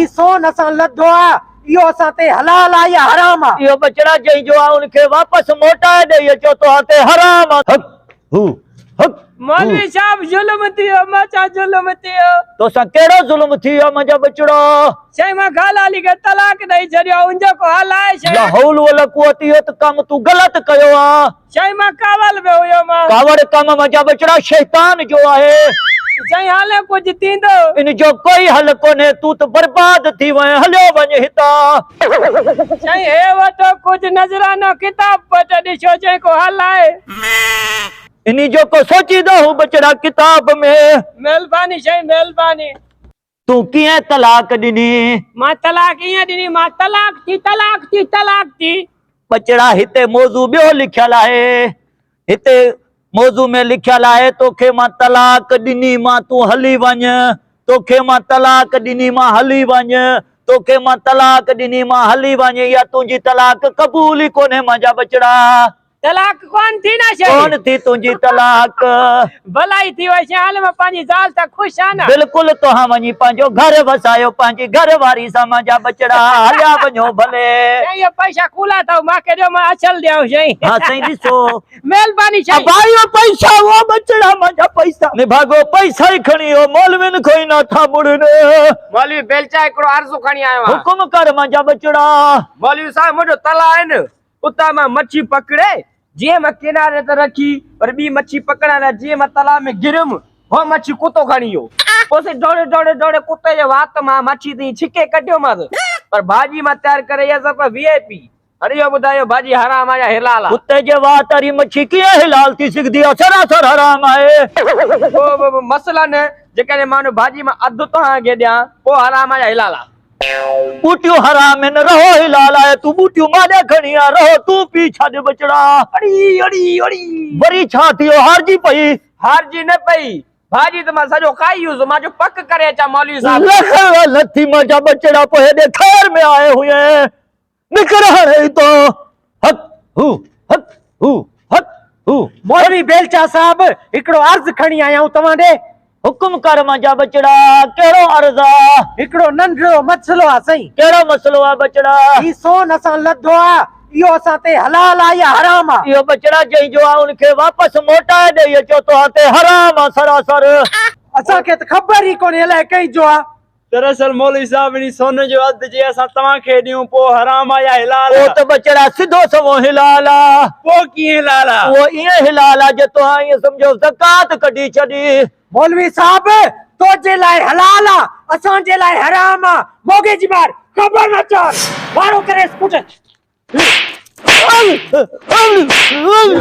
ही सोन असां लधो आ इहो असां ते हलाल आ या हराम आ? इहो बचड़ा जई जो आ उनखे वापस मोटाए ॾेई अचो तो ते हराम आ। हक हू हक मौलवी साहब जुल्म थियो माचा जुल्म थियो तो सा केड़ो जुल्म थियो मुंहिंजो बचड़ो? शै मां गालाली के तलाक ॾेई छॾियो उनजो को हल आहे शै? ला हौल वला कुवत इहो त कम तू गलत कयो आ। शै मां कावल में हुयो मां। कावड़ कम मुंहिंजा बचड़ा शैतान जो आहे। शै हाले कुछ थींदो इन जो कोई हल कोने तू तो बर्बाद थी वए हलियो वञ हिता। शै हे वठो कुछ नजरानो किताब पट ॾिसो शै को हल आहे। इनी जो को सोची दो बचड़ा किताब में। मेहरबानी शै मेहरबानी। तू किए तलाक दिनी? मां तलाक इएं ॾिनी मां तलाक थी बचड़ा हिते मौजू बियो लिखियल आहे। हिते मौजू में लिखियल आहे तोखे मां तलाक दिनी मां तू हली वञ। तोखे मां तलाक दिनी मां हली वञ। तोखे मां तलाक दिनी मां हली वञ या तुंहिंजी तलाक कबूल ही कोने मुंहिंजा बचड़ा। तलाक कौन थी ना शै? कौन थी तुंहिंजी तलाक? भलाई थी वई शै हाल में पंहिंजी ज़ाल त खुश आ न? बिल्कुल तोहां वञी पंहिंजो घर वसायो पंहिंजी घर वारी सां मुंहिंजा बचड़ा हलिया वञो भले। ये पैसा खुला था मां के जो मैं अचल दियाऊं शै। हाँ सही ॾिसो मेहरबानी शै। भाई पैसा वो बचड़ा मुंहिंजा पैसा निभागो पैसा ही खणी हो मौलविन कोई ना था मुड़न। मौलवी बेलचा हिकड़ो अर्ज़ु खणी आयो आ। हुकुम कर मुंहिंजा बचड़ा। मौलवी साहब मुझो तला है न उता मां मच्छी पकड़े जे मैं किनारे ते रखी पर बी मच्छी पकड़ा ना जे मैं तला में गिरम हो मच्छी कुतो खणियो पोसे दौड़े कुत्ते जे वात मां मच्छी ती छिके कढियो मां पर भाजी मां तैयार करे या सब वीआईपी। अरे यो बुधायो भाजी हराम आ या हिलाल आ? कुत्ते जे वात वारी मच्छी कीअं हिलाल थी सघंदी आहे? सरासर हराम आहे। ओ मसला न जेकॾहिं मां भाजी मां अधु तव्हां खे ॾियां पोइ हराम आ या हिलाल आ? बूटियूं हराम न रहो हिलाल आहे तू बूटियूं माॾे खणी आ रहो तू पी छॾ बचड़ा। अड़ी अड़ी अड़ी वरी छा थियो हारजी पई? हारजी न पई भाजी त मां सॼो खाई यूज़ मां जो पक करे अचां मौलवी साहब। लथी मुंहिंजा बचड़ा पोइ हेॾे खैर में आए हुए निकर हाणे तो हक हू हक हू हक हू। मौलवी बेलचा साहब हिकड़ो अर्ज खणी आया हूं तव्हां ॾे। हुकुम कर मुंहिंजा बचड़ा कहिड़ो अर्ज़ आ? हिकड़ो नंढड़ो मसलो आ साईं। कहिड़ो मसलो आ बचड़ा? ही सोन असां लधो आ इहो असां ते हलाल आ या हराम आ? इहो बचड़ा जई जो आ उनखे वापस मोटाए ॾेई अचो तो ते हराम आ सरासर। असां खे त ख़बर ही कोन्हे अलाए कई जो आ। दरअसल मौलवी साहब इन सोन जो अध जे असां तव्हां खे ॾियूं पोइ हराम आ या हिलाल वो आ? तो बचड़ा सिधो सवो हिलाल आ। पोइ कीअं हिलाल आ? वो ईअं हिलाल आ जो तव्हां ईअं सम्झो ज़कात कढी छॾी। मौलवी साहब तो जे लाइ हलाल आ असां जे लाइ हराम आ। मोगे जी मार खबर न चार वारो करे स्कूटर। अल अल अल